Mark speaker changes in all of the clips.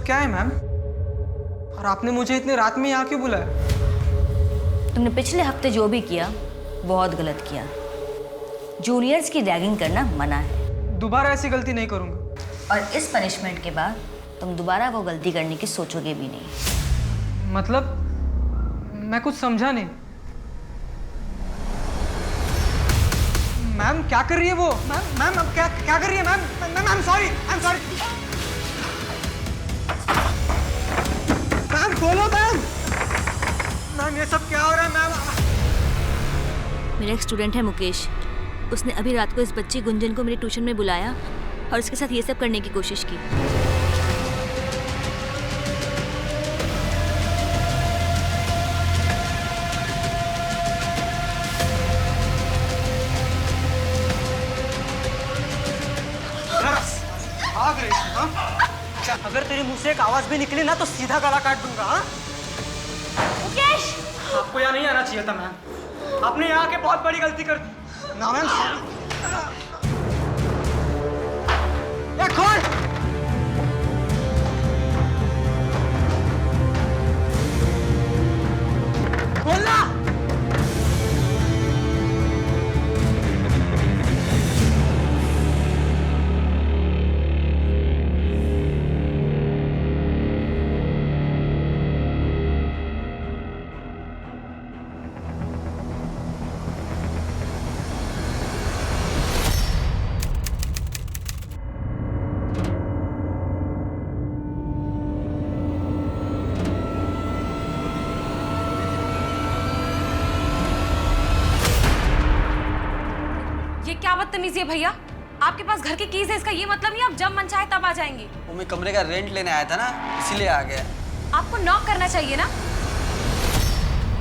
Speaker 1: क्या है मैम? और आपने मुझे इतनी रात में यहाँ क्यों बुलाया?
Speaker 2: तुमने पिछले हफ्ते जो भी किया बहुत गलत किया। जूनियर्स की रैगिंग करना मना है।
Speaker 1: दोबारा ऐसी गलती नहीं करूँगा।
Speaker 2: और इस पनिशमेंट के बाद तुम दोबारा वो गलती करने की सोचोगे भी नहीं।
Speaker 1: मतलब मैं कुछ समझा नहीं। मैम क्या कर रही है वो? मैम अब क्या कर रही है ma'am? Ma'am I am sorry, I am sorry. Ma'am बोलो मैम। मैम ये सब क्या हो रहा है मैम?
Speaker 2: मेरा एक स्टूडेंट है मुकेश, उसने अभी रात को इस बच्ची गुंजन को मेरे ट्यूशन में बुलाया और उसके साथ ये सब करने की कोशिश की।
Speaker 1: भाग रही है, हाँ? अगर तेरे मुंह से एक आवाज भी निकली ना तो सीधा गला काट दूंगा। हाँ?
Speaker 2: मुकेश!
Speaker 1: आपको यहाँ नहीं आना चाहिए था मैम। आपने यहाँ आके बहुत बड़ी गलती कर दी। ना मैम खोल। खोलना।
Speaker 3: ये क्या बदतमीजी है भैया? आपके पास घर की कीज है, इसका ये मतलब नहीं आप जब मन चाहे तब आ जाएंगे।
Speaker 4: वो मैं कमरे का रेंट लेने आया था ना, इसीलिए आ गया।
Speaker 3: आपको नॉक करना चाहिए ना।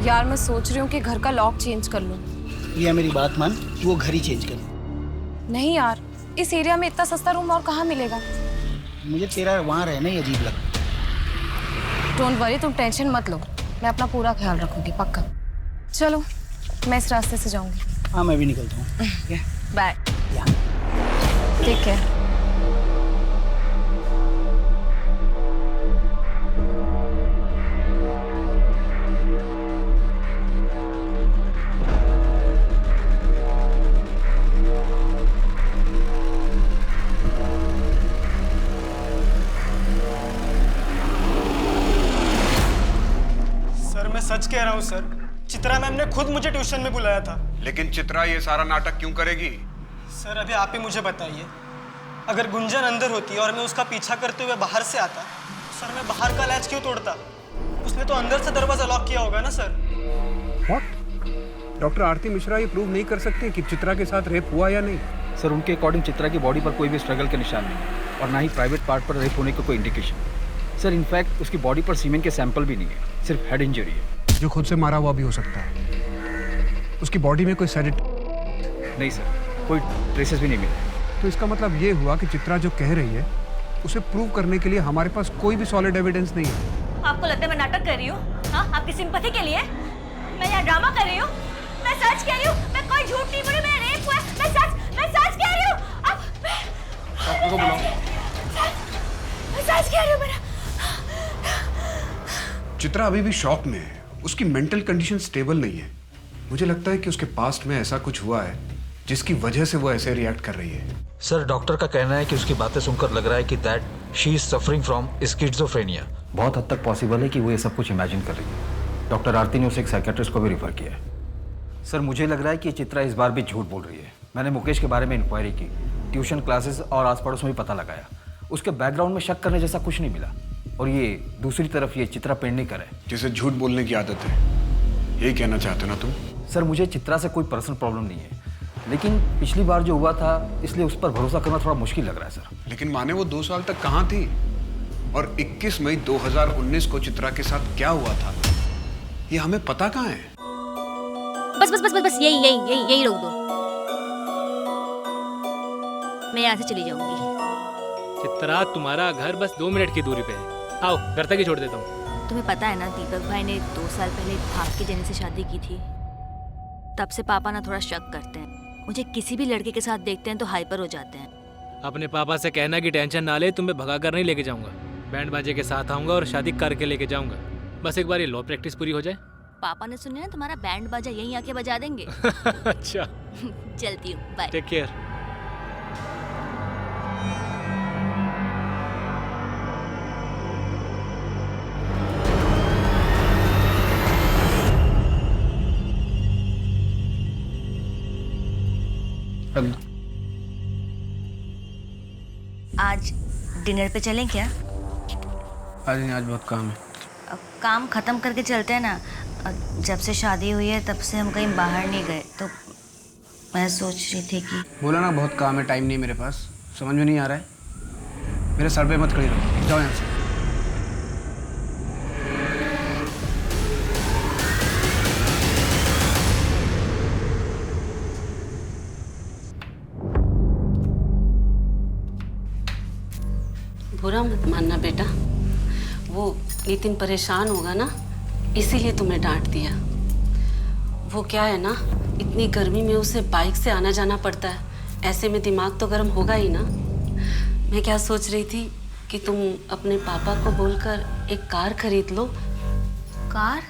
Speaker 3: यार मैं सोच रही हूँ कि घर का लॉक चेंज कर लूँ।
Speaker 5: या मेरी बात मान, वो घर ही चेंज कर।
Speaker 3: नहीं यार, इस एरिया में इतना सस्ता रूम और कहाँ मिलेगा?
Speaker 5: मुझे तेरा वहाँ रहना ही अजीब लगता।
Speaker 3: डोंट वरी, तुम टेंशन मत लो, मैं अपना पूरा ख्याल रखूंगी पक्का। चलो मैं इस रास्ते से जाऊंगी।
Speaker 5: हाँ मैं भी निकलता हूँ।
Speaker 3: बाय।
Speaker 5: या
Speaker 3: ठीक है।
Speaker 1: सर मैं सच कह रहा हूँ सर, चित्रा मैम ने खुद मुझे ट्यूशन में बुलाया था।
Speaker 6: लेकिन चित्रा ये सारा नाटक क्यों करेगी?
Speaker 1: सर अभी आप ही मुझे बताइए, अगर गुंजन अंदर होती और मैं उसका पीछा करते हुए बाहर से आता, सर मैं बाहर का लैच क्यों तोड़ता? उसने तो अंदर से दरवाजा लॉक किया होगा ना सर।
Speaker 6: व्हाट? डॉक्टर आरती मिश्रा ये प्रूव नहीं कर सकते कि चित्रा के साथ रेप हुआ या नहीं?
Speaker 7: सर उनके अकॉर्डिंग चित्रा की बॉडी पर कोई भी स्ट्रगल के निशान नहीं और ना ही प्राइवेट पार्ट पर रेप होने का कोई इंडिकेशन। सर इनफैक्ट उसकी बॉडी पर सीमेन के सैंपल भी नहीं है, सिर्फ हेड इंजरी है।
Speaker 6: जो खुद से मारा हुआ भी हो सकता है। उसकी बॉडी में कोई सेडेटिव
Speaker 7: नहीं सर, कोई ट्रेसेस भी नहीं मिले।
Speaker 6: तो इसका मतलब ये हुआ कि चित्रा जो कह रही है उसे प्रूव करने के लिए हमारे पास कोई भी सॉलिड एविडेंस नहीं है।
Speaker 2: आपको लगता है मैं नाटक कर रही हूँ? हाँ, आपकी सिंपैथी के लिए मैं यहाँ ड्रामा कर रही हूँ? मैं सच कह रही हूँ, मैं कोई झूठ नहीं बोल रही, मैं रेप हुआ है, मैं सच कह रही हूँ। अब
Speaker 6: डॉक्टर को बुलाओ।
Speaker 2: मैं सच कह रही हूँ मेरा।
Speaker 6: चित्रा अभी भी शॉक में है, उसकी मेंटल कंडीशन स्टेबल नहीं है। मुझे लगता है कि उसके पास्ट में ऐसा कुछ हुआ है जिसकी वजह से वो ऐसे रिएक्ट कर रही है।
Speaker 7: सर डॉक्टर का कहना है कि उसकी बातें सुनकर लग रहा है कि that she is suffering from schizophrenia. बहुत हद तक पॉसिबल है कि वो ये सब कुछ इमेजिन कर रही है। डॉक्टर आरती ने उसे एक साइकियाट्रिस्ट को भी रिफर किया है। सर मुझे लग रहा है कि चित्रा इस बार भी झूठ बोल रही है। मैंने मुकेश के बारे में इंक्वायरी की, ट्यूशन क्लासेस और आस पड़ोस में भी पता लगाया। उसके बैकग्राउंड में शक करने जैसा कुछ नहीं मिला। और ये दूसरी तरफ ये चित्रा पेडनेकर है
Speaker 6: जिसे झूठ बोलने की आदत है, यही कहना चाहते हो ना तुम?
Speaker 7: सर मुझे चित्रा से कोई पर्सनल प्रॉब्लम नहीं है, लेकिन पिछली बार जो हुआ था इसलिए उस पर भरोसा करना थोड़ा मुश्किल लग रहा है सर।
Speaker 6: लेकिन माने वो 2 साल तक कहाँ थी? और 21 मई 2019 को चित्रा के साथ क्या हुआ था ये हमें पता कहाँ है?
Speaker 2: बस बस बस बस बस यही रोक दो। मैं यहाँ से चली जाऊंगी।
Speaker 8: चित्रा तुम्हारा घर बस 2 मिनट की दूरी पे है, आओ घर तक ही छोड़ देता हूँ।
Speaker 2: तुम्हें पता है ना, दीपक भाई ने 2 साल पहले भाग के जेनी से शादी की थी। तब से पापा ना थोड़ा शक करते हैं। मुझे किसी भी लड़के के साथ देखते हैं तो हाइपर हो जाते हैं।
Speaker 8: अपने पापा से कहना कि टेंशन ना ले, तुम्हें भगा कर नहीं लेके जाऊंगा। बैंड बाजे के साथ आऊँगा और शादी करके लेके जाऊँगा। बस एक बार ये लॉ प्रैक्टिस पूरी हो जाए।
Speaker 2: पापा ने सुना ना तुम्हारा बैंड बाजा यहीं आके बजा देंगे।
Speaker 8: अच्छा,
Speaker 2: चलती हूँ, बाय।
Speaker 8: Take care.
Speaker 2: आज डिनर पे चलें क्या?
Speaker 5: आज नहीं, आज बहुत काम है।
Speaker 2: अब काम खत्म करके चलते हैं ना। जब से शादी हुई है तब से हम कहीं बाहर नहीं गए, तो मैं सोच रही थी कि
Speaker 5: बोला ना बहुत काम है, टाइम नहीं मेरे पास। समझ में नहीं आ रहा है। मेरे सर पे मत खड़ी रहो, जाओ यहाँ से।
Speaker 9: बुरा मत मानना बेटा, वो नितिन परेशान होगा ना, इसीलिए तुम्हें डांट दिया। वो क्या है ना, इतनी गर्मी में उसे बाइक से आना जाना पड़ता है, ऐसे में दिमाग तो गर्म होगा ही ना। मैं क्या सोच रही थी कि तुम अपने पापा को बोलकर एक कार खरीद लो।
Speaker 2: कार?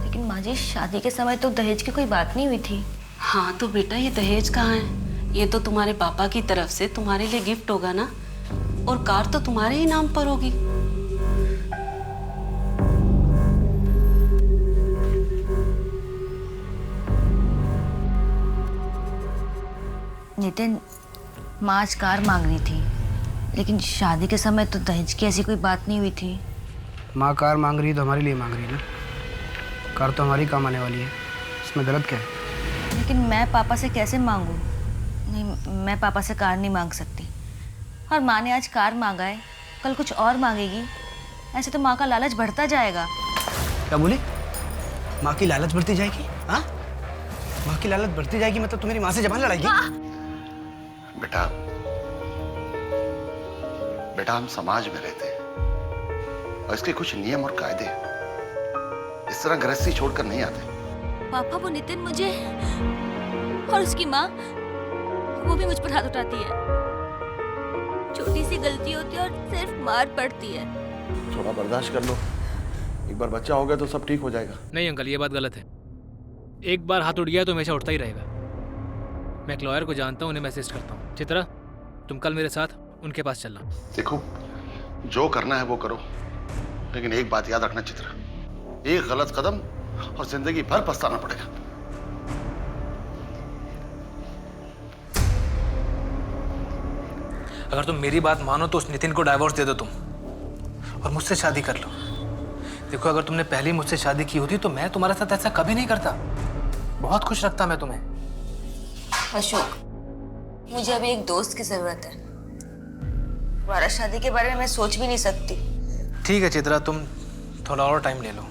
Speaker 2: लेकिन माँ जी, शादी के समय तो दहेज की कोई बात नहीं हुई थी।
Speaker 9: हाँ तो बेटा, ये दहेज कहाँ है? ये तो तुम्हारे पापा की तरफ से तुम्हारे लिए गिफ्ट होगा ना, और कार तो तुम्हारे ही नाम पर होगी।
Speaker 2: नितिन, माँ आज कार मांग रही थी, लेकिन शादी के समय तो दहेज की ऐसी कोई बात नहीं हुई थी।
Speaker 5: माँ कार मांग रही है तो हमारे लिए मांग रही है ना। कार तो हमारी काम आने वाली है, इसमें गलत क्या है?
Speaker 2: लेकिन मैं पापा से कैसे मांगूं? नहीं, मैं पापा से कार नहीं मांग सकती। और माँ ने आज कार मांगा है, कल कुछ और मांगेगी। ऐसे तो माँ का लालच बढ़ता जाएगा।
Speaker 5: क्या बोली? माँ की लालच बढ़ती जाएगी? हाँ, माँ की लालच बढ़ती जाएगी मतलब तुम्हारी माँ से जबान लड़ाएगी?
Speaker 10: बेटा, बेटा हम समाज में रहते हैं और इसके कुछ नियम और कायदे इस तरह गृहस्थी छोड़कर नहीं आते।
Speaker 2: पापा, वो नितिन मुझे और उसकी माँ, वो भी मुझ पर हाथ उठाती है। छोटी सी गलती होती है और सिर्फ मार पड़ती है।
Speaker 10: थोड़ा बर्दाश्त कर लो, एक बार बच्चा हो गया तो सब ठीक हो जाएगा।
Speaker 8: नहीं अंकल, ये बात गलत है। एक बार हाथ उठ गया तो हमेशा उठता ही रहेगा। मैं एक लॉयर को जानता हूँ, उन्हें मैसेज करता हूँ। चित्रा, तुम कल मेरे साथ उनके पास चलना।
Speaker 10: देखो, जो करना है वो करो, लेकिन एक बात याद रखना चित्रा, एक गलत कदम और जिंदगी भर पछताना पड़ेगा।
Speaker 7: अगर तुम मेरी बात मानो तो उस नितिन को डाइवोर्स दे दो तुम, और मुझसे शादी कर लो। देखो, अगर तुमने पहले मुझसे शादी की होती तो मैं तुम्हारे साथ ऐसा कभी नहीं करता। बहुत खुश रखता मैं तुम्हें।
Speaker 2: अशोक, मुझे अभी एक दोस्त की जरूरत है। दोबारा शादी के बारे में मैं सोच भी नहीं सकती।
Speaker 7: ठीक है चित्रा, तुम थोड़ा और टाइम ले लो,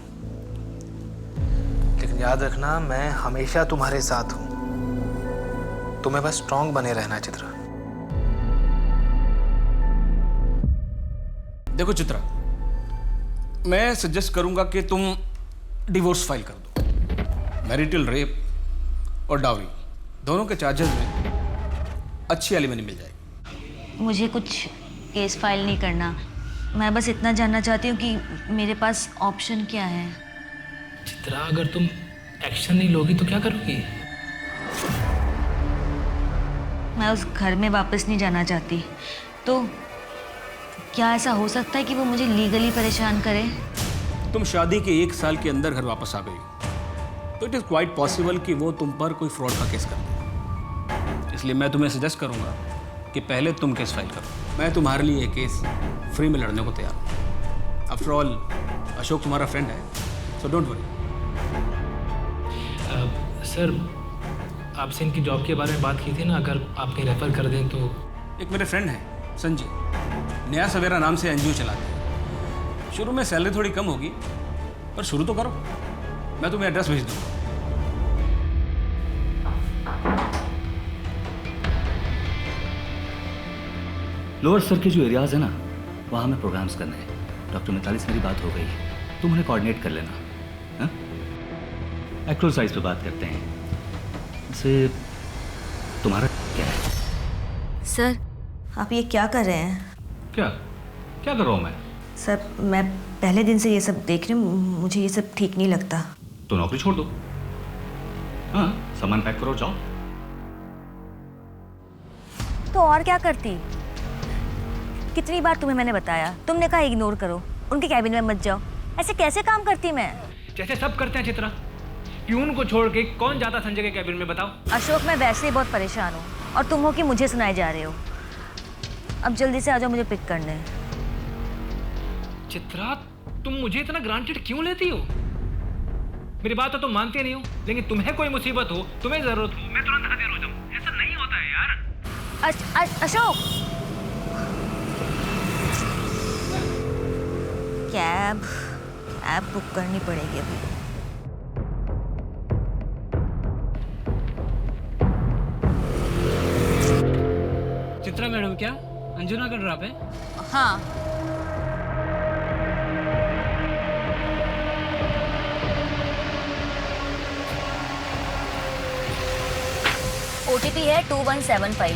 Speaker 7: लेकिन याद रखना मैं हमेशा तुम्हारे साथ हूं। तुम्हें बस स्ट्रांग बने रहना है चित्रा।
Speaker 11: देखो चित्रा, मैं सजेस्ट करूंगा कि तुम डिवोर्स फाइल कर दो। मैरिटल रेप और डाउरी दोनों के चार्जेस में अच्छी एलिमनी मिल जाएगी।
Speaker 2: मुझे कुछ केस फाइल नहीं करना, मैं बस इतना जानना चाहती हूँ कि मेरे पास ऑप्शन क्या है।
Speaker 8: चित्रा, अगर तुम एक्शन नहीं लोगी तो क्या करोगी?
Speaker 2: मैं उस घर में वापस नहीं जाना चाहती। तो क्या ऐसा हो सकता है कि वो मुझे लीगली परेशान करे?
Speaker 11: तुम शादी के 1 साल के अंदर घर वापस आ गई तो इट इज़ क्वाइट पॉसिबल कि वो तुम पर कोई फ्रॉड का केस कर दे। इसलिए मैं तुम्हें सजेस्ट करूंगा कि पहले तुम केस फाइल करो। मैं तुम्हारे लिए ये केस फ्री में लड़ने को तैयार हूँ। आफ्टर ऑल अशोक तुम्हारा फ्रेंड है, सो डोंट वरी।
Speaker 8: सर, आपसे इनकी जॉब के बारे में बात की थी ना, अगर आप कहीं रेफर कर दें तो।
Speaker 11: एक मेरे फ्रेंड है संजय, नया सवेरा नाम से एनजीओ चलाते हैं। शुरू में सैलरी थोड़ी कम होगी, पर शुरू तो करो। मैं तुम्हें एड्रेस भेज दूंगा।
Speaker 12: लोअर सर के जो एरियाज है ना, वहाँ हमें प्रोग्राम्स करने हैं। डॉक्टर मिताली से मेरी बात हो गई, तुम उन्हें कोऑर्डिनेट कर लेना। हाँ, एक्सरसाइज पे बात करते हैं। वैसे तुम्हारा क्या है?
Speaker 2: सर, आप ये क्या कर रहे हैं?
Speaker 12: क्या क्या कर रहा हूँ मैं?
Speaker 2: सर मैं पहले दिन से ये सब देख रही हूँ, मुझे ये सब ठीक नहीं लगता।
Speaker 12: तो नौकरी छोड़ दो। हाँ, सामान पैक करो, जाओ।
Speaker 2: तो और क्या करती? कितनी बार तुम्हें मैंने बताया, तुमने कहा इग्नोर करो, उनके कैबिन में मत जाओ। ऐसे कैसे काम करती मैं?
Speaker 8: जैसे सब करते हैं चित्रा। प्यून को छोड़ के कौन जाता संजय के कैबिन में, बताओ।
Speaker 2: अशोक, मैं वैसे ही बहुत परेशान हूँ और तुम हो कि मुझे सुनाए जा रहे हो। अब जल्दी से आ जाओ, मुझे पिक करने।
Speaker 8: चित्रा, तुम मुझे इतना ग्रांटेड क्यों लेती हो? मेरी बात तो तुम मानती नहीं हो, लेकिन तुम्हें कोई मुसीबत हो, तुम्हें जरूरत हो, मैं तुरंत हाजिर हो जाऊं। ऐसा नहीं होता है यार।
Speaker 2: अशोक, कैब बुक करनी पड़ेगी अभी।
Speaker 8: चित्रा मैडम, क्या अंजुना का ड्रॉप है?
Speaker 2: हाँ। OTP है 2175।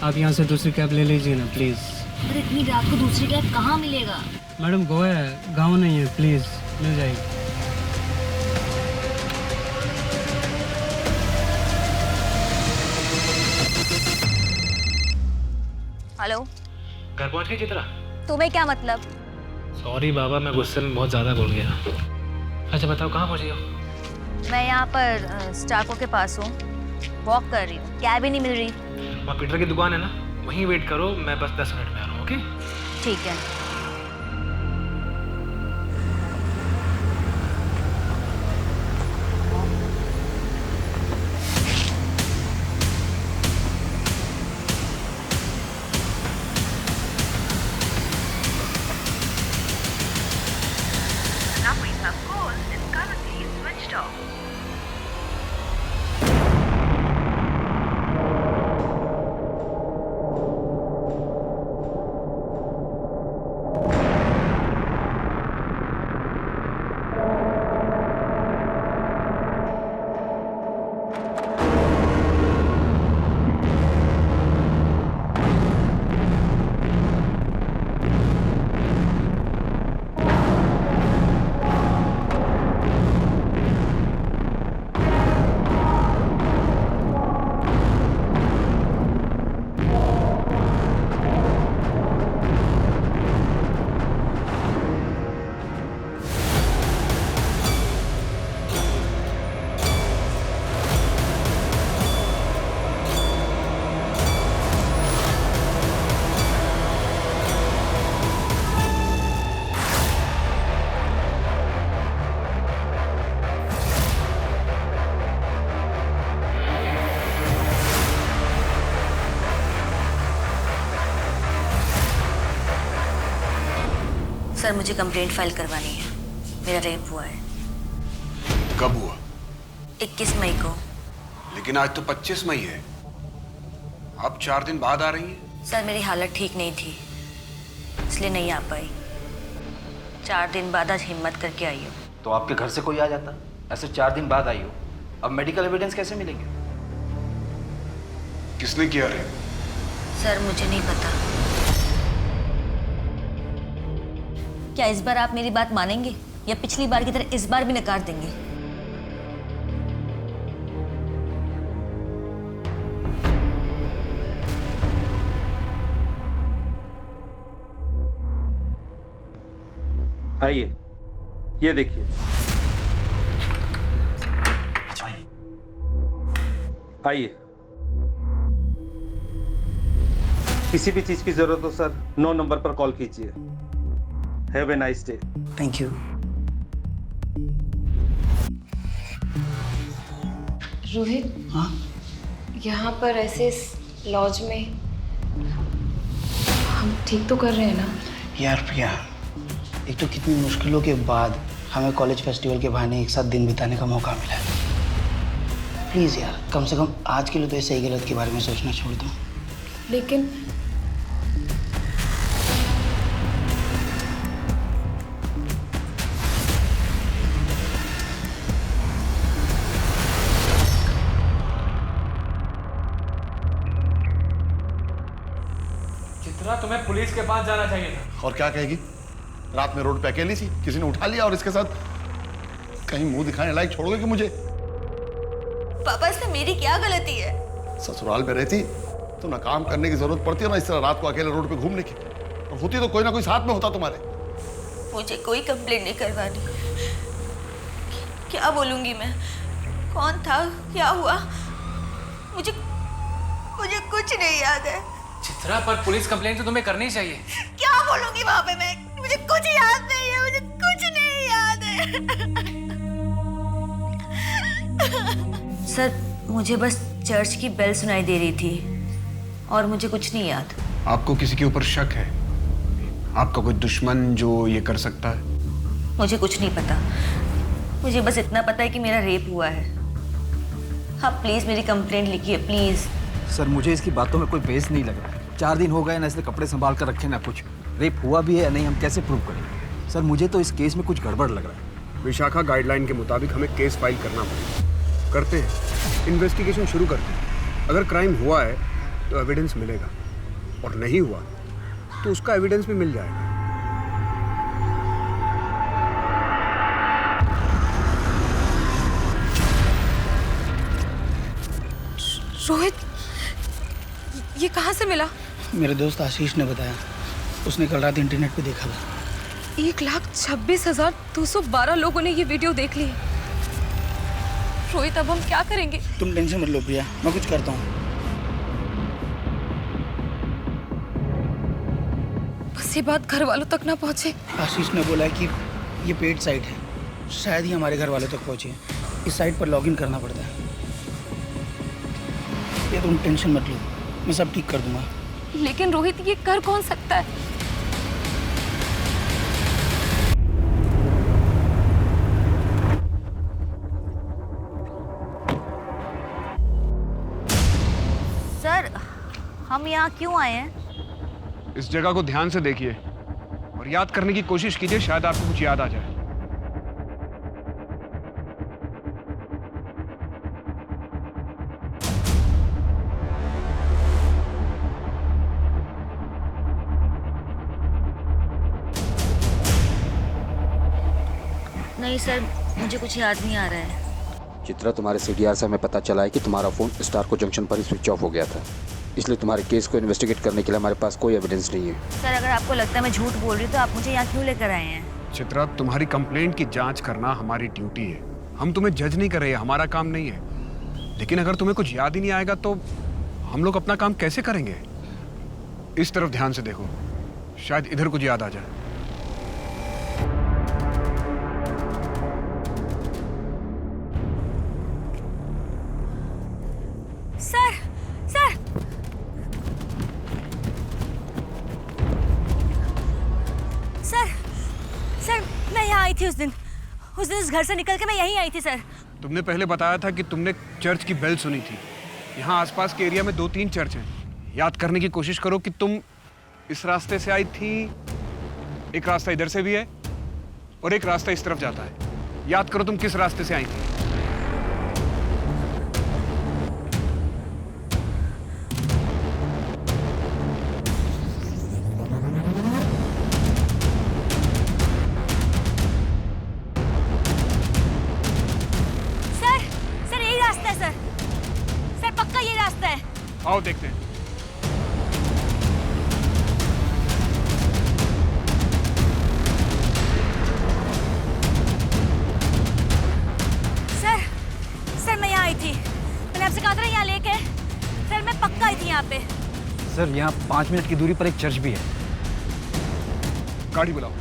Speaker 1: आप यहाँ से दूसरी कैब ले लीजिए ना प्लीज़।
Speaker 2: अरे इतनी रात को दूसरी कैब कहाँ मिलेगा?
Speaker 1: मैडम गोवा है, गाँव नहीं है, प्लीज़ मिल जाएगी।
Speaker 2: हेलो,
Speaker 8: घर पहुंच गई चित्रा?
Speaker 2: तुम्हें क्या मतलब?
Speaker 8: सॉरी बाबा, मैं गुस्से में बहुत ज़्यादा बोल गया। अच्छा बताओ, कहाँ पहुंची हो?
Speaker 2: मैं यहाँ पर स्टाको के पास हूँ, वॉक कर रही हूँ, कैब ही नहीं मिल रही।
Speaker 8: वहाँ पीटर की दुकान है ना, वहीं वेट करो, मैं बस 10 मिनट में आ रहा हूँ। ओके?
Speaker 2: ठीक है। सर मुझे कंप्लेंट फाइल करवानी है, मेरा रेप हुआ है।
Speaker 6: कब हुआ?
Speaker 2: 21 मई को।
Speaker 6: लेकिन आज तो 25 मई है। आप 4 दिन बाद आ रही हैं?
Speaker 2: सर मेरी हालत ठीक नहीं थी, इसलिए नहीं आ पाई। 4 दिन बाद आज हिम्मत करके आई हूँ।
Speaker 7: तो आपके घर से कोई आ जाता? ऐसे 4 दिन बाद आई हो, अब मेडिकल एविडेंस कैसे मिलेंगे?
Speaker 6: किसने किया रेप?
Speaker 2: सर मुझे नहीं पता। क्या इस बार आप मेरी बात मानेंगे या पिछली बार की तरह इस बार भी नकार देंगे?
Speaker 13: आइए, ये देखिए। आइए, किसी भी चीज की जरूरत हो सर 9 नंबर पर कॉल कीजिए। Have a nice day.
Speaker 5: Thank you.
Speaker 3: Rohit,
Speaker 5: हाँ?
Speaker 3: यहाँ पर ऐसे लॉज में हम ठीक तो कर रहे हैं ना?
Speaker 5: यार प्रिया, एक तो कितनी मुश्किलों के बाद हमें कॉलेज फेस्टिवल के बहाने एक साथ दिन बिताने का मौका मिला है। प्लीज़ यार, कम से कम आज के लिए तो ये सही गलत के बारे में सोचना छोड़ दो।
Speaker 3: लेकिन
Speaker 8: चित्रा, तुम्हें पुलिस के पास जाना चाहिए था।
Speaker 10: और क्या कहेगी? रात में रोड पे अकेली थी, किसी ने उठा लिया और इसके साथ कहीं मुंह दिखाने लायक छोड़ोगे कि मुझे?
Speaker 2: पापा, इसमें मेरी क्या गलती है?
Speaker 10: ससुराल में रहती तो ना काम करने की जरूरत पड़ती है ना इस तरह रात को अकेले रोड पे घूमने की, और होती तो कोई ना कोई साथ में होता तुम्हारे।
Speaker 2: मुझे कोई कंप्लेंट नहीं करवानी। क्या बोलूंगी मैं? कौन था, क्या हुआ, मुझे कुछ नहीं याद है।
Speaker 8: चित्रा, पर पुलिस कंप्लेंट तो तुम्हें करनी चाहिए।
Speaker 2: क्या बोलूंगी वहां पे मैं? मुझे कुछ याद नहीं है, मुझे कुछ नहीं याद है। सर, मुझे बस चर्च की बेल सुनाई दे रही थी और मुझे कुछ नहीं याद।
Speaker 6: आपको किसी के ऊपर शक है? आपका कोई दुश्मन जो ये कर सकता है?
Speaker 2: मुझे कुछ नहीं पता, मुझे बस इतना पता है कि मेरा रेप हुआ है। आप प्लीज मेरी कंप्लेंट लिखिए, प्लीज।
Speaker 7: सर, मुझे इसकी बातों में कोई बेस नहीं लग रहा। 4 दिन हो गए ना, इसने कपड़े संभाल कर रखे ना कुछ। रेप हुआ भी है या नहीं, हम कैसे प्रूव करेंगे? सर, मुझे तो इस केस में कुछ गड़बड़ लग रहा है।
Speaker 6: विशाखा गाइडलाइन के मुताबिक हमें केस फाइल करना पड़ेगा। करते हैं, इन्वेस्टिगेशन शुरू करते हैं। अगर क्राइम हुआ है तो एविडेंस मिलेगा, और नहीं हुआ तो उसका एविडेंस भी मिल जाएगा।
Speaker 3: रोहित, ये कहाँ से मिला?
Speaker 5: मेरे दोस्त आशीष ने बताया, उसने कल रात इंटरनेट पे देखा था।
Speaker 3: 1,26,212 लोगों ने ये वीडियो देख ली। रोहित, अब हम क्या करेंगे?
Speaker 5: तुम टेंशन मत लो प्रिया, मैं कुछ करता हूँ।
Speaker 3: बस ये बात घर वालों तक ना पहुँचे।
Speaker 5: आशीष ने बोला है कि ये पेड साइट है, शायद ही हमारे घर वालों तक पहुँचे। इस साइट पर लॉगिन करना पड़ता है। ये तुम टेंशन मत लो, मैं सब ठीक कर दूंगा।
Speaker 3: लेकिन रोहित, ये कर कौन सकता है?
Speaker 2: सर, हम यहाँ क्यों आए हैं?
Speaker 6: इस जगह को ध्यान से देखिए और याद करने की कोशिश कीजिए, शायद आपको कुछ याद आ जाए।
Speaker 2: नहीं सर, मुझे कुछ याद नहीं आ रहा है।
Speaker 14: चित्रा, तुम्हारे सीडीआर से हमें पता चला है कि तुम्हारा फ़ोन स्टारको जंक्शन पर ही स्विच ऑफ हो गया था, इसलिए तुम्हारे केस को इन्वेस्टिगेट करने के लिए हमारे पास कोई एविडेंस नहीं है।
Speaker 2: सर, अगर आपको लगता है मैं झूठ बोल रही हूँ तो आप मुझे यहाँ क्यों लेकर आए हैं?
Speaker 6: चित्रा, तुम्हारी कंप्लेंट की जांच करना हमारी ड्यूटी है। हम तुम्हें जज नहीं कर रहे हैं, हमारा काम नहीं है। लेकिन अगर तुम्हें कुछ याद ही नहीं आएगा तो हम लोग अपना काम कैसे करेंगे? इस तरफ ध्यान से देखो, शायद इधर कुछ याद आ जाए।
Speaker 2: सर, सर, सर, सर, मैं यहाँ आई थी उस दिन इस घर से निकल के मैं यहीं आई थी सर।
Speaker 6: तुमने पहले बताया था कि तुमने चर्च की बेल सुनी थी। यहाँ आसपास के एरिया में 2-3 चर्च हैं। याद करने की कोशिश करो कि तुम इस रास्ते से आई थी। एक रास्ता इधर से भी है और एक रास्ता इस तरफ जाता है। याद करो तुम किस रास्ते से आई थी। आओ देखते हैं।
Speaker 2: सर, सर मैं यहाँ आई थी। मैंने आपसे कहा था ना यहाँ लेके। सर मैं पक्का आई थी यहाँ पे।
Speaker 7: सर, यहाँ 5 मिनट की दूरी पर एक चर्च भी है।
Speaker 6: गाड़ी बुलाओ।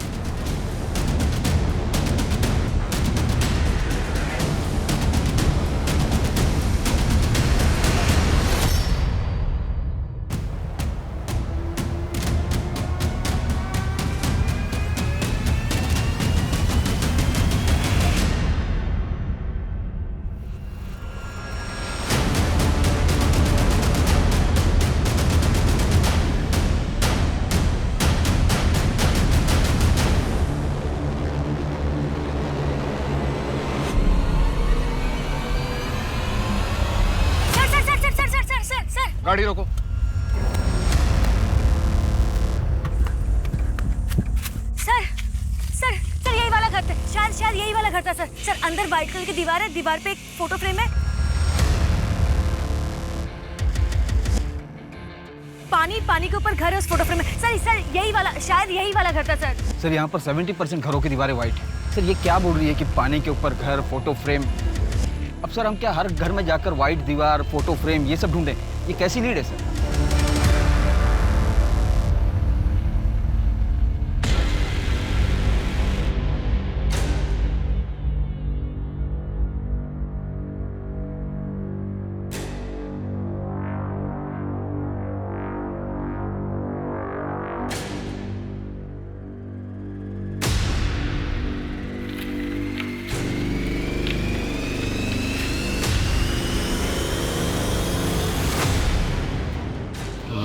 Speaker 2: सर,
Speaker 6: गाड़ी रोको।
Speaker 2: शायद यही वाला घर था सर। सर अंदर व्हाइट कलर की दीवार है, दीवार पे एक फोटो फ्रेम है। पानी के ऊपर घर है, उस फोटो फ्रेम में। सर यही वाला, शायद यही वाला घर था सर।
Speaker 7: सर यहाँ पर 70% घरों की दीवारें वाइट है। सर ये क्या बोल रही है कि पानी के ऊपर घर, फोटो फ्रेम? अब सर हम क्या हर घर में जाकर वाइट दीवार, फोटो फ्रेम ये सब ढूंढें? ये कैसी लीड है सर?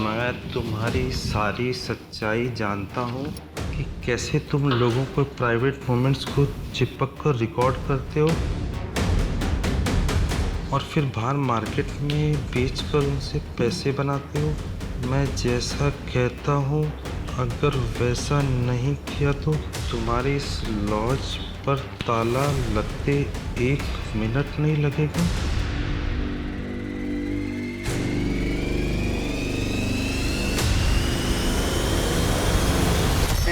Speaker 15: मैं तुम्हारी सारी सच्चाई जानता हूँ कि कैसे तुम लोगों को प्राइवेट मोमेंट्स को चिपक कर रिकॉर्ड करते हो और फिर बाहर मार्केट में बेचकर उनसे पैसे बनाते हो। मैं जैसा कहता हूँ अगर वैसा नहीं किया तो तुम्हारे इस लॉज पर ताला लगते 1 मिनट नहीं लगेगा।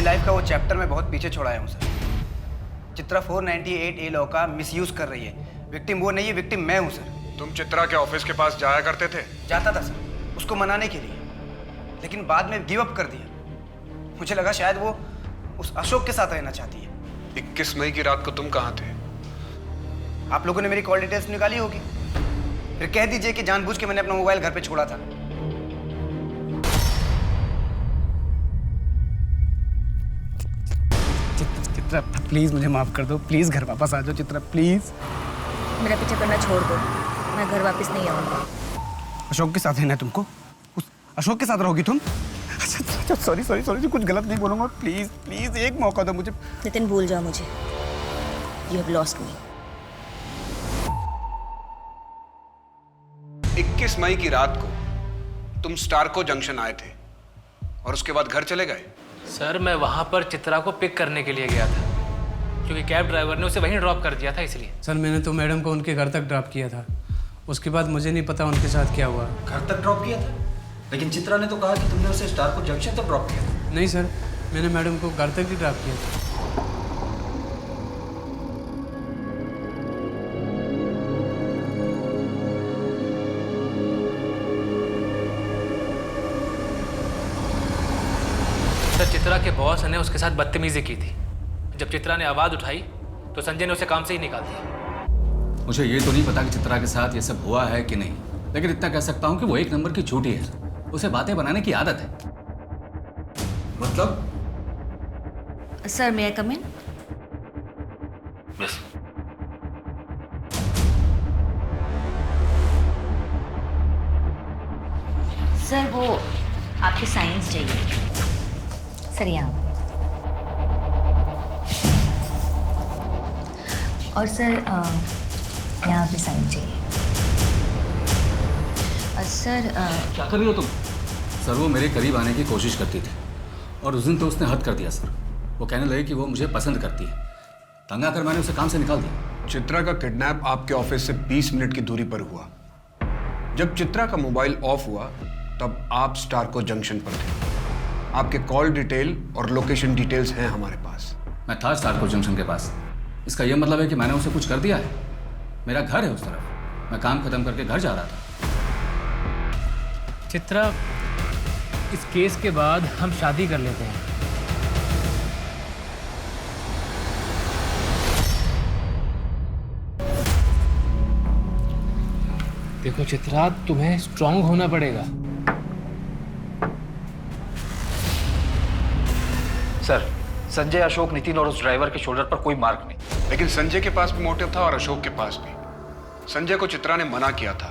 Speaker 5: लाइफ का वो चैप्टर मैं बहुत पीछे छोड़ाया हूँ सर। चित्रा 498A लॉ का मिसयूज कर रही है। विक्टिम वो नहीं है, विक्टिम मैं हूँ सर।
Speaker 6: तुम चित्रा के ऑफिस के पास जाया करते थे?
Speaker 5: जाता था सर, उसको मनाने के लिए, लेकिन बाद में गिव अप कर दिया। मुझे लगा शायद वो उस अशोक के साथ रहना चाहती है।
Speaker 6: 21 मई की रात को तुम कहाँ थे?
Speaker 5: आप लोगों ने मेरी कॉल डिटेल्स निकाली होगी। फिर कह दीजिए कि जानबूझ के मैंने अपना मोबाइल घर पे छोड़ा था।
Speaker 1: चित्रा प्लीज मुझे माफ कर दो, प्लीज घर वापस आ जाओ चित्रा, प्लीज।
Speaker 2: मेरा पीछा करना छोड़ दो, मैं घर वापस नहीं आऊंगा।
Speaker 1: अशोक के साथ रहना है तुमको? उस अशोक के साथ रहोगी तुम? अच्छा सॉरी सॉरी सॉरी, कुछ गलत नहीं बोलूंगा, प्लीज प्लीज एक मौका दो मुझे।
Speaker 2: नितिन भूल जाओ मुझे, यू हैव लॉस्ट मी।
Speaker 6: 21 मई की रात को तुम स्टारको जंक्शन आए थे और उसके बाद घर चले गए?
Speaker 8: सर मैं वहाँ पर चित्रा को पिक करने के लिए गया था, क्योंकि कैब ड्राइवर ने उसे वहीं ड्रॉप कर दिया था, इसलिए।
Speaker 11: सर मैंने तो मैडम को उनके घर तक ड्रॉप किया था, उसके बाद मुझे नहीं पता उनके साथ क्या हुआ।
Speaker 7: घर तक ड्रॉप किया था? लेकिन चित्रा ने तो कहा कि तुमने उसे स्टारको जंक्शन तक ड्रॉप किया था।
Speaker 11: नहीं सर, मैंने मैडम को घर तक ही ड्रॉप किया था।
Speaker 8: सर चित्रा के बॉस ने उसके साथ बदतमीजी की थी। जब चित्रा ने आवाज़ उठाई तो संजय ने उसे काम से ही निकाल दिया।
Speaker 12: मुझे ये तो नहीं पता कि चित्रा के साथ ये सब हुआ है कि नहीं, लेकिन इतना कह सकता हूँ कि वो 1 नंबर की झूठी है। उसे बातें बनाने की आदत है। मतलब?
Speaker 2: सर मे आई कम इन?
Speaker 12: यस।
Speaker 2: सर वो आपके साइंस चाहिए सर, यहाँ। और सर यहाँ पे साइन चाहिए। सर
Speaker 12: क्या कर रही हो तुम? सर वो मेरे करीब आने की कोशिश करती थी और उस दिन तो उसने हद कर दिया सर। वो कहने लगी कि वो मुझे पसंद करती है। तंग आकर मैंने उसे काम से निकाल दिया।
Speaker 6: चित्रा का किडनैप आपके ऑफिस से 20 मिनट की दूरी पर हुआ। जब चित्रा का मोबाइल ऑफ हुआ तब आप स्टारको जंक्शन पर थे। आपके कॉल डिटेल और लोकेशन डिटेल्स हैं हमारे पास।
Speaker 12: मैं था स्टारको जंक्शन के पास। इसका यह मतलब है कि मैंने उसे कुछ कर दिया है? मेरा घर है उस तरफ, मैं काम खत्म करके घर जा रहा था।
Speaker 8: चित्रा, इस केस के बाद हम शादी कर लेते हैं। देखो चित्रा, तुम्हें स्ट्रांग होना पड़ेगा।
Speaker 7: सर संजय, अशोक, नितिन और उस ड्राइवर के शोल्डर पर कोई मार्क नहीं।
Speaker 6: लेकिन संजय के पास भी मोटिव था और अशोक के पास भी। संजय को चित्रा ने मना किया था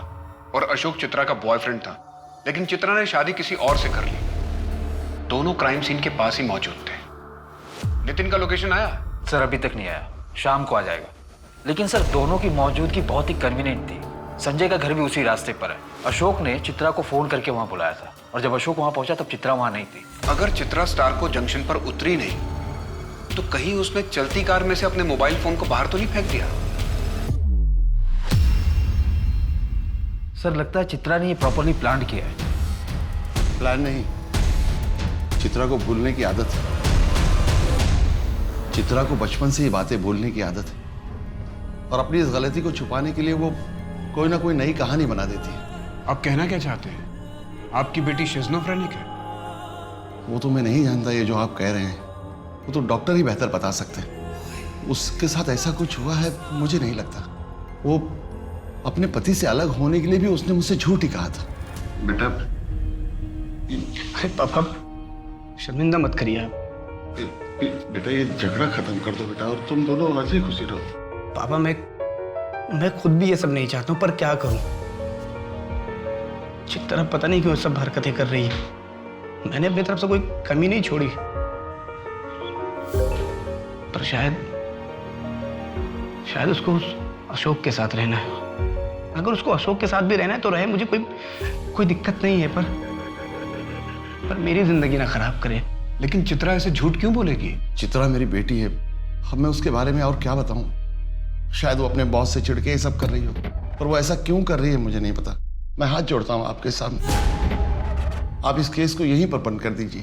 Speaker 6: और अशोक चित्रा का बॉयफ्रेंड था, लेकिन चित्रा ने शादी किसी और से कर ली। दोनों क्राइम सीन के पास ही मौजूद थे। नितिन का लोकेशन आया?
Speaker 7: सर अभी तक नहीं आया, शाम को आ जाएगा। लेकिन सर दोनों की मौजूदगी बहुत ही कन्वीनियंट थी। संजय का घर भी उसी रास्ते पर है। अशोक ने चित्रा को फोन करके वहां बुलाया था और जब अशोक वहां पहुंचा तब चित्रा वहां नहीं थी।
Speaker 6: अगर चित्रा स्टारको जंक्शन पर उतरी नहीं तो कहीं उसने चलती कार में से अपने मोबाइल फोन को बाहर तो नहीं फेंक दिया?
Speaker 7: सर लगता है चित्रा ने ये प्रॉपरली प्लान किया है।
Speaker 10: प्लान नहीं, चित्रा को भूलने की आदत है। चित्रा को बचपन से ही बातें भूलने की आदत है और अपनी इस गलती को छुपाने के लिए वो कोई ना कोई नई कहानी बना देती है।
Speaker 6: आप कहना क्या चाहते हैं? आपकी बेटी शिज़ोफ्रेनिक है?
Speaker 10: वो तो मैं नहीं जानता, ये जो आप कह रहे हैं वो तो डॉक्टर ही बेहतर बता सकते हैं। उसके साथ ऐसा कुछ हुआ है मुझे नहीं लगता। वो अपने पति से अलग होने के लिए भी उसने मुझसे झूठ ही कहा था। बेटा,
Speaker 5: अरे पापा शर्मिंदा मत करिए आप।
Speaker 10: बेटा ये झगड़ा खत्म कर दो बेटा, और तुम दोनों हंसी खुशी रहो।
Speaker 5: पापा मैं खुद भी ये सब नहीं चाहता हूँ, पर क्या करूँ। चित्रा पता नहीं क्यों सब हरकतें कर रही है। मैंने अपनी तरफ से कोई कमी नहीं छोड़ी, पर शायद उसको उस अशोक के साथ रहना है। अगर उसको अशोक के साथ भी रहना है तो रहे, मुझे कोई दिक्कत नहीं है, पर मेरी जिंदगी ना खराब करे।
Speaker 6: लेकिन चित्रा ऐसे झूठ क्यों बोलेगी?
Speaker 10: चित्रा मेरी बेटी है, अब मैं उसके बारे में और क्या बताऊं। शायद वो अपने बॉस से चिढ़ के ये सब कर रही हो, पर वो ऐसा क्यों कर रही है मुझे नहीं पता। मैं हाथ जोड़ता हूं आपके सामने, आप इस केस को यहीं पर बंद कर दीजिए।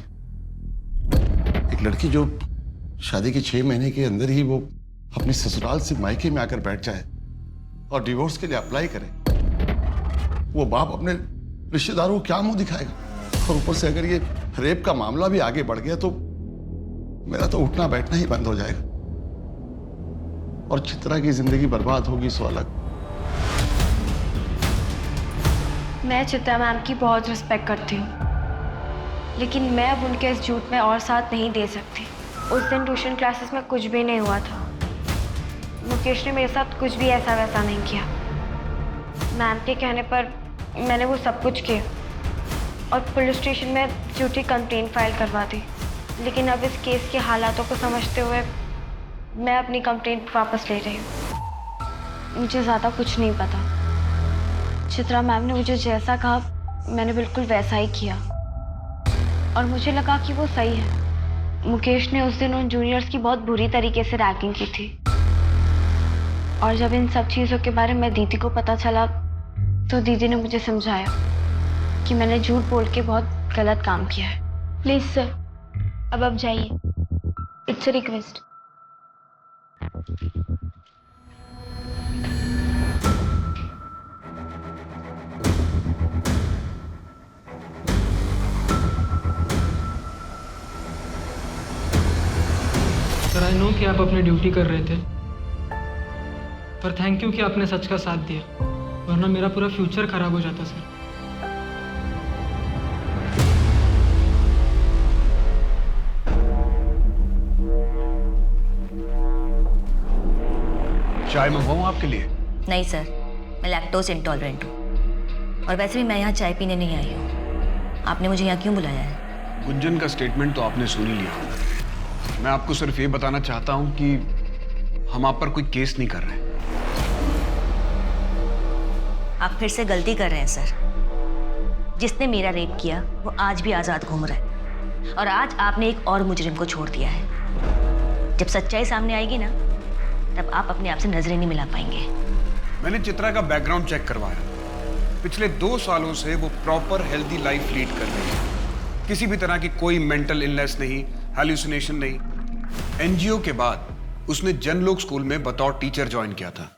Speaker 10: एक लड़की जो शादी के 6 महीने के अंदर ही वो अपने ससुराल से मायके में आकर बैठ जाए और डिवोर्स के लिए अप्लाई करे, वो बाप अपने रिश्तेदारों को क्या मुंह दिखाएगा? और ऊपर से अगर ये रेप का मामला भी आगे बढ़ गया तो मेरा तो उठना बैठना ही बंद हो जाएगा और चित्रा की जिंदगी बर्बाद होगी सो अलग।
Speaker 16: मैं चित्रा मैम की बहुत रिस्पेक्ट करती हूँ, लेकिन मैं अब उनके इस झूठ में और साथ नहीं दे सकती। उस दिन ट्यूशन क्लासेस में कुछ भी नहीं हुआ था। मुकेश ने मेरे साथ कुछ भी ऐसा वैसा नहीं किया। मैम के कहने पर मैंने वो सब कुछ किया और पुलिस स्टेशन में झूठी कंप्लेंट फाइल करवा दी। लेकिन अब इस केस के हालातों को समझते हुए मैं अपनी कंप्लेंट वापस ले रही हूँ। मुझे ज़्यादा कुछ नहीं पता। चित्रा मैम ने मुझे जैसा कहा मैंने बिल्कुल वैसा ही किया और मुझे लगा कि वो सही है। मुकेश ने उस दिन उन जूनियर्स की बहुत बुरी तरीके से रैगिंग की थी और जब इन सब चीज़ों के बारे में दीदी को पता चला तो दीदी ने मुझे समझाया कि मैंने झूठ बोल के बहुत गलत काम किया है।
Speaker 17: प्लीज सर, अब आप जाइए। It's a request.
Speaker 1: Sir I know कि आप अपनी ड्यूटी कर रहे थे, पर थैंक यू कि आपने सच का साथ दिया, वरना मेरा पूरा फ्यूचर खराब हो जाता सर।
Speaker 6: चाय मंगवाऊं आपके लिए?
Speaker 2: नहीं सर, मैं लैक्टोज इंटॉलरेंट हूँ और वैसे भी मैं यहाँ चाय पीने नहीं आई हूँ। आपने मुझे यहाँ क्यों बुलाया है?
Speaker 6: गुंजन का स्टेटमेंट तो आपने सुन ही लिया। मैं आपको सिर्फ ये बताना चाहता हूँ कि हम आप पर कोई केस नहीं कर रहे।
Speaker 2: आप फिर से गलती कर रहे हैं सर। जिसने मेरा रेप किया वो आज भी आज़ाद घूम रहा है और आज आपने एक और मुजरिम को छोड़ दिया है। जब सच्चाई सामने आएगी ना तब आप अपने आप से नजरें नहीं मिला पाएंगे।
Speaker 6: मैंने चित्रा का बैकग्राउंड चेक करवाया। पिछले 2 सालों से वो प्रॉपर हेल्दी लाइफ लीड कर रही है। किसी भी तरह की कोई मेंटल इलनेस नहीं, हैल्यूसिनेशन नहीं। एनजीओ के बाद उसने जनलोक स्कूल में बतौर टीचर ज्वाइन किया था।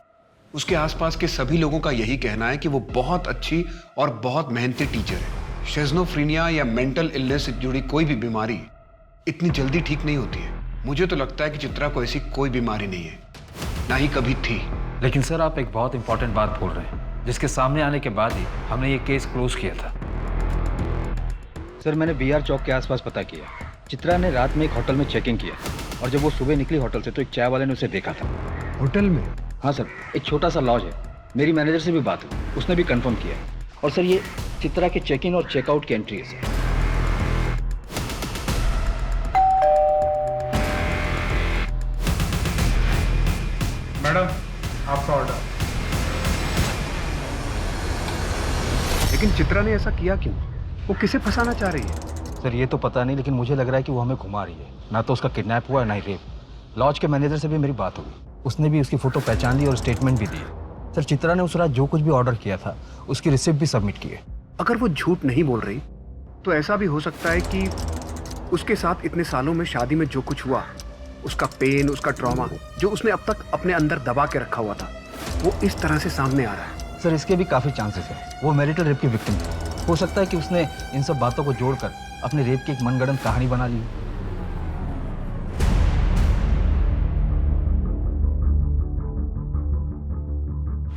Speaker 6: उसके आसपास के सभी लोगों का यही कहना है कि वो बहुत अच्छी और बहुत मेहनती टीचर है। शिज़ोफ्रेनिया या मेंटल इलनेस से जुड़ी कोई भी बीमारी इतनी जल्दी ठीक नहीं होती है। मुझे तो लगता है कि चित्रा को ऐसी कोई बीमारी नहीं है, ना ही कभी थी।
Speaker 7: लेकिन सर आप एक बहुत इंपॉर्टेंट बात बोल रहे हैं, जिसके सामने आने के बाद ही हमने ये केस क्लोज किया था।
Speaker 12: सर मैंने बीआर चौक के आसपास पता किया। चित्रा ने रात में एक होटल में चेकिंग किया और जब वो सुबह निकली होटल से तो एक चाय वाले ने उसे देखा था।
Speaker 6: होटल में?
Speaker 12: हाँ सर, एक छोटा सा लॉज है। मेरी मैनेजर से भी बात हुई, उसने भी कंफर्म किया। और सर ये चित्रा के चेक इन और चेकआउट की एंट्री है सर।
Speaker 6: मैडम आपका ऑर्डर। लेकिन चित्रा ने ऐसा किया क्यों? वो किसे फंसाना चाह रही है?
Speaker 7: सर ये तो पता नहीं, लेकिन मुझे लग रहा है कि वो हमें घुमा रही है। ना तो उसका किडनैप हुआ है ना ही रेप। लॉज के मैनेजर से भी मेरी बात हुई, उसने भी उसकी फ़ोटो पहचान ली और स्टेटमेंट भी दी। सर चित्रा ने उस रात जो कुछ भी ऑर्डर किया था उसकी रिसिप्ट भी सबमिट की है।
Speaker 6: अगर वो झूठ नहीं बोल रही तो ऐसा भी हो सकता है कि उसके साथ इतने सालों में शादी में जो कुछ हुआ, उसका पेन, उसका ट्रॉमा जो उसने अब तक अपने अंदर दबा के रखा हुआ था, वो इस तरह से सामने आ रहा है।
Speaker 7: सर इसके भी काफ़ी चांसेस है। वो मैरिटल रेप की विक्टिम है। हो सकता है कि उसने इन सब बातों को जोड़कर अपने रेप की एक मनगढ़ंत कहानी बना ली।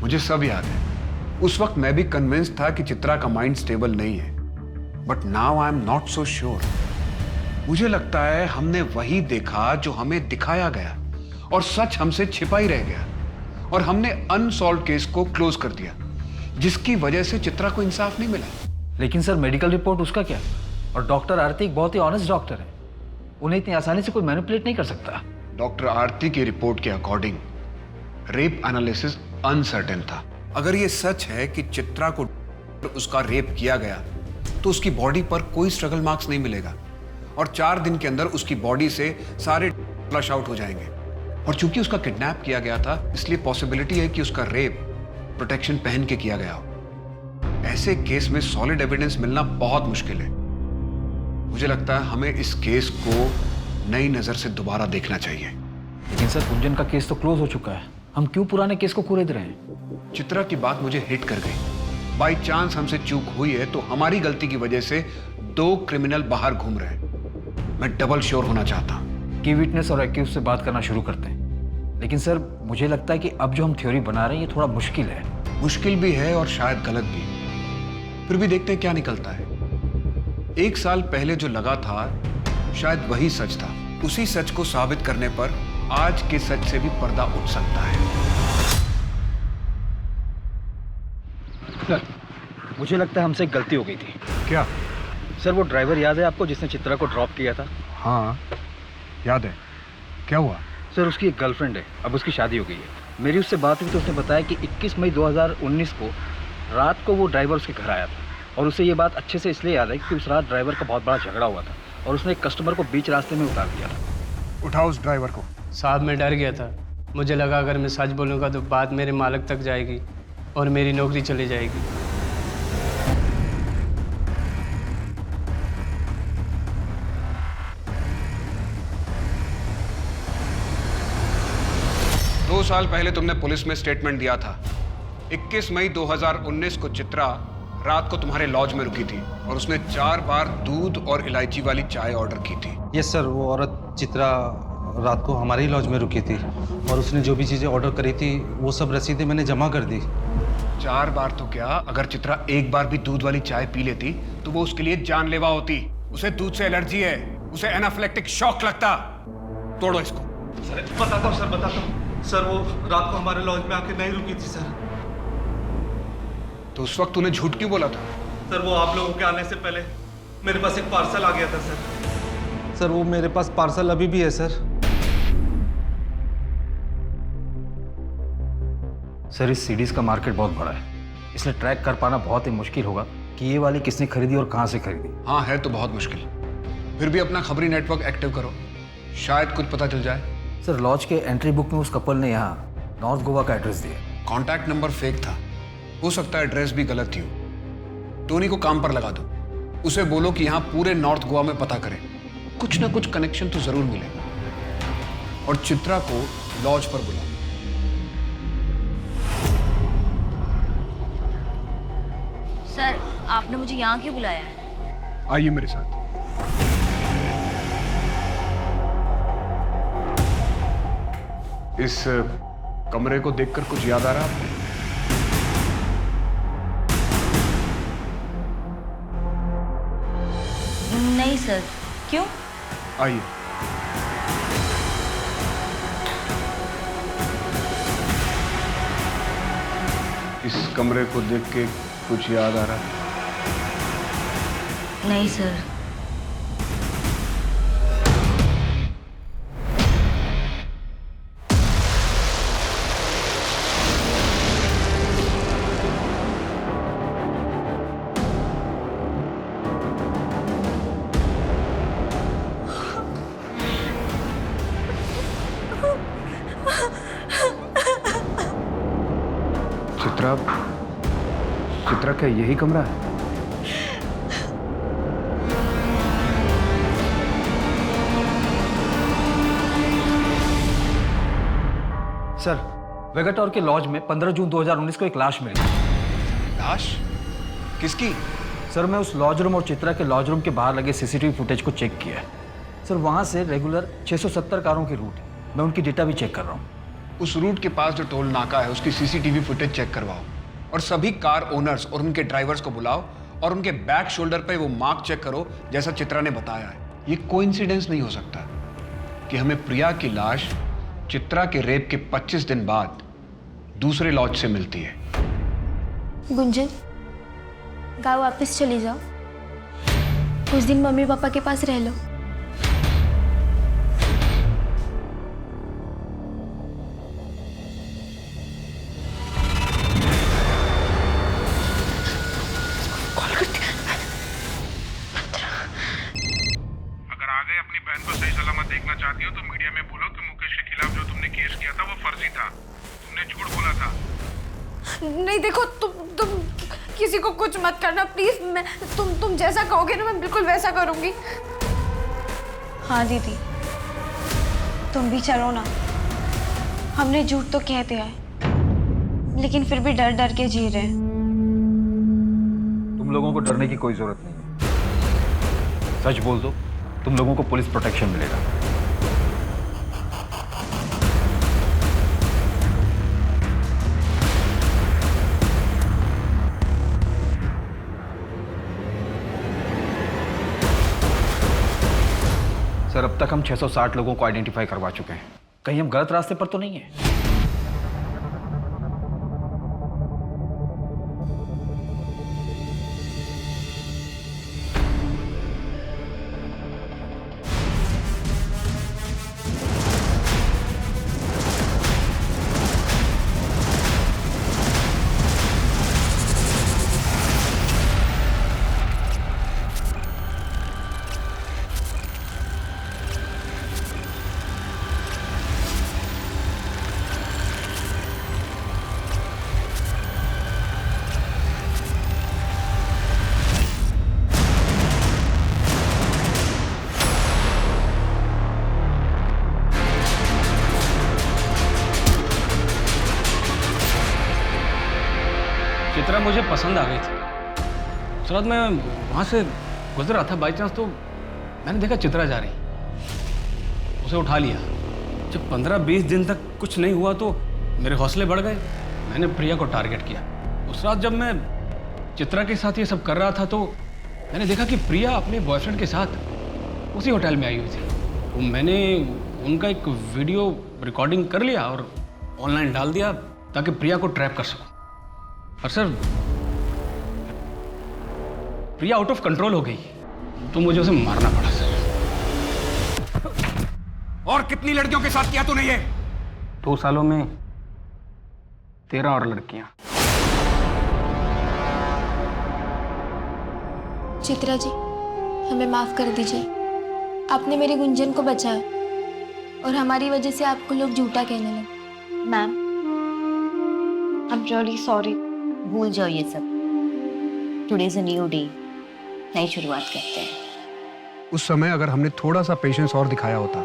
Speaker 6: मुझे सब याद है। उस वक्त मैं भी कन्विंस था कि चित्रा का माइंड स्टेबल नहीं है, but now I am not so sure. मुझे लगता है हमने वही देखा जो हमें दिखाया गया और सच हमसे छिपा ही रह गया, और हमने अनसॉल्व्ड केस को क्लोज कर दिया, जिसकी वजह से चित्रा को इंसाफ नहीं मिला।
Speaker 7: लेकिन सर मेडिकल रिपोर्ट उसका क्या? और डॉक्टर आरती एक बहुत ही ऑनेस्ट डॉक्टर है, उन्हें इतनी आसानी से कोई मैनिपुलेट नहीं कर सकता।
Speaker 6: डॉक्टर आरती की रिपोर्ट के अकॉर्डिंग रेप एनालिसिस अनसर्टेन था। अगर ये सच है कि चित्रा को उसका रेप किया गया तो उसकी बॉडी पर कोई स्ट्रगल मार्क्स नहीं मिलेगा, और 4 दिन के अंदर उसकी बॉडी से सारे फ्लश आउट हो जाएंगे। और चूंकि उसका किडनैप किया गया था, इसलिए पॉसिबिलिटी है कि उसका रेप प्रोटेक्शन पहन के किया गया हो। ऐसे केस में सॉलिड एविडेंस मिलना बहुत मुश्किल है। मुझे लगता है हमें इस केस को नई नजर से दोबारा देखना चाहिए।
Speaker 7: लेकिन सर गुंजन का केस तो क्लोज हो चुका है, हम क्यों पुराने केस को कुरेद रहे हैं?
Speaker 6: चित्रा की बात मुझे हिट कर गई। बाई चांस हमसे चूक हुई है तो हमारी गलती की वजह से 2 क्रिमिनल बाहर घूम रहे हैं। मैं डबल श्योर होना चाहता हूं।
Speaker 7: की विटनेस और एक्यूज से बात करना शुरू करते हैं। लेकिन सर मुझे लगता है कि अब जो हम थ्योरी बना रहे हैं ये थोड़ा मुश्किल है।
Speaker 6: मुश्किल भी है और शायद गलत भी। फिर भी देखते हैं क्या निकलता है। 1 साल पहले जो लगा था शायद वही सच था। उसी सच को साबित करने पर आज के सच से भी पर्दा उठ सकता है।
Speaker 7: सर मुझे लगता है हमसे एक गलती हो गई थी।
Speaker 6: क्या?
Speaker 7: सर वो ड्राइवर याद है आपको जिसने चित्रा को ड्रॉप किया था?
Speaker 6: हाँ याद है। क्या हुआ?
Speaker 7: सर उसकी एक गर्लफ्रेंड है, अब उसकी शादी हो गई है। मेरी उससे बात हुई तो उसने बताया कि 21 मई 2019 को रात को वो ड्राइवर उसके घर आया था, और उसे ये बात अच्छे से इसलिए याद है कि उस रात ड्राइवर का बहुत बड़ा झगड़ा हुआ था और उसने एक कस्टमर को बीच रास्ते में उतार दिया था।
Speaker 6: उठाओ उस ड्राइवर को।
Speaker 18: साहब मैं डर गया था, मुझे लगा अगर मैं सच बोलूँगा तो बात मेरे मालिक तक जाएगी और मेरी नौकरी चली जाएगी।
Speaker 6: दो साल पहले तुमने पुलिस में स्टेटमेंट दिया था। 21 मई 2019 को चित्रा रात को तुम्हारे लॉज में रुकी थी और उसने 4 बार दूध और इलायची वाली चाय ऑर्डर की थी।
Speaker 15: यस सर, वो औरत चित्रा रात को हमारी लॉज में रुकी थी और उसने जो भी चीज़ें ऑर्डर करी थी वो सब रसीदें मैंने जमा कर दी।
Speaker 6: 4 बार तो क्या, अगर चित्रा एक बार भी दूध वाली चाय पी लेती तो वो उसके लिए जानलेवा होती। उसे दूध से एलर्जी है, उसे एनाफिलेक्टिक शॉक लगता। तोड़ो इसको।
Speaker 15: सर बताता हूँ, सर बताता हूँ। सर वो रात को हमारे लॉज में आके नहीं रुकी थी सर।
Speaker 6: तो उस वक्त तूने झूठ क्यों बोला था?
Speaker 15: सर वो आप लोगों के आने से पहले मेरे पास एक पार्सल आ गया था सर। सर वो मेरे पास पार्सल अभी भी है सर।
Speaker 7: सर इस सीडीज का मार्केट बहुत बड़ा है, इसलिए ट्रैक कर पाना बहुत ही मुश्किल होगा कि ये वाली किसने खरीदी और कहाँ से खरीदी।
Speaker 6: हाँ है तो बहुत मुश्किल। फिर भी अपना खबरी नेटवर्क एक्टिव करो, शायद कुछ पता चल जाए।
Speaker 7: सर लॉज के एंट्री बुक में उस कपल ने यहाँ नॉर्थ गोवा का एड्रेस दिया।
Speaker 6: कॉन्टैक्ट नंबर फेक था, हो सकता है एड्रेस भी गलत थी हो। टोनी को काम पर लगा दो, उसे बोलो कि यहाँ पूरे नॉर्थ गोवा में पता करें, कुछ ना कुछ कनेक्शन तो जरूर मिलेगा। और चित्रा को लॉज पर बुलाओ।
Speaker 2: सर आपने मुझे यहाँ क्यों बुलाया है?
Speaker 6: आइए मेरे साथ। इस कमरे को देखकर कुछ याद आ रहा है?
Speaker 2: नहीं सर, क्यों?
Speaker 6: आइए। इस कमरे को देख के कुछ याद आ रहा है?
Speaker 2: नहीं सर।
Speaker 6: चित्रा का यही कमरा है?
Speaker 7: सर, वेगाटोर के लॉज में 15 जून 2019 को एक लाश मिली।
Speaker 6: लाश? किसकी?
Speaker 7: सर, मैं उस लॉज रूम और चित्रा के लॉज रूम के बाहर लगे सीसीटीवी फुटेज को चेक किया है। सर, वहाँ से रेगुलर 670 कारों की रूट है। मैं उनकी डेटा भी चेक कर रहा हूँ।
Speaker 6: उस रूट के पास जो टोल नाका है उसकी सीसीटीवी फुटेज चेक करवाओ और सभी कार ओनर्स और उनके ड्राइवर्स को बुलाओ और उनके बैक शोल्डर पे वो मार्क चेक करो जैसा चित्रा ने बताया है। ये कोइंसिडेंस नहीं हो सकता कि हमें प्रिया की लाश चित्रा के रेप के 25 दिन बाद दूसरे लॉज से मिलती है।
Speaker 17: गुंजन, गाँव वापस चली जाओ, कुछ दिन मम्मी पापा के पास रह लो।
Speaker 6: देखना चाहती हो तो मीडिया में बोलो कि मुकेश के खिलाफ जो तुमने केस किया था वो फर्जी था, तुमने झूठ बोला था।
Speaker 3: नहीं देखो, तुम किसी को कुछ मत करना प्लीज। मैं तुम जैसा कहोगे ना मैं बिल्कुल वैसा करूंगी।
Speaker 16: हाँ दीदी, तुम भी चलो ना। हमने झूठ तो कह दिया है, लेकिन फिर भी डर डर के जी रहे हैं।
Speaker 7: तुम लोगों को डरने की कोई जरूरत नहीं है। सच बोल दो, तुम लोगों को पुलिस प्रोटेक्शन मिलेगा। सर, अब तक हम 660 लोगों को आइडेंटिफाई करवा चुके हैं। कहीं हम गलत रास्ते पर तो नहीं है?
Speaker 11: चित्रा मुझे पसंद आ गई थी। सुरत में वहाँ से गुजर रहा था बाई चांस, तो मैंने देखा चित्रा जा रही, उसे उठा लिया। जब 15-20 दिन तक कुछ नहीं हुआ तो मेरे हौसले बढ़ गए। मैंने प्रिया को टारगेट किया। उस रात जब मैं चित्रा के साथ ये सब कर रहा था तो मैंने देखा कि प्रिया अपने बॉयफ्रेंड के साथ उसी होटल में आई हुई थी। तो मैंने उनका एक वीडियो रिकॉर्डिंग कर लिया और ऑनलाइन डाल दिया ताकि प्रिया को ट्रैप कर सकूं। और sir, Priya out of control हो गई तो मुझे उसे मारना पड़ा सर।
Speaker 6: और कितनी लड़कियों के साथ किया तूने ये?
Speaker 11: 2 सालों में 13 और लड़कियां।
Speaker 17: चित्रा जी, हमें माफ कर दीजिए। आपने मेरी गुंजन को बचाया और हमारी वजह से आपको लोग झूठा कहने लगे।
Speaker 2: Ma'am, I am really sorry. भूल जाओ ये सब। Today is a new day, नई शुरुआत करते हैं।
Speaker 6: उस समय अगर हमने थोड़ा सा पेशेंस और दिखाया होता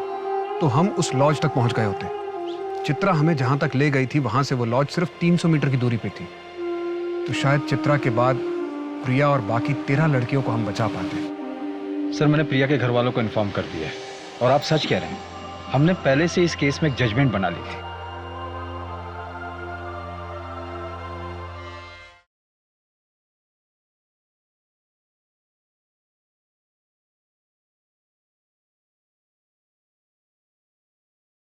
Speaker 6: तो हम उस लॉज तक पहुंच गए होते। चित्रा हमें जहां तक ले गई थी वहां से वो लॉज सिर्फ 300 मीटर की दूरी पे थी। तो शायद चित्रा के बाद प्रिया और बाकी 13 लड़कियों को हम बचा पाते।
Speaker 7: सर, मैंने प्रिया के घर वालों को इन्फॉर्म कर दिया है और आप सच कह रहे हैं। हमने पहले से इस केस में एक जजमेंट बना ली थी।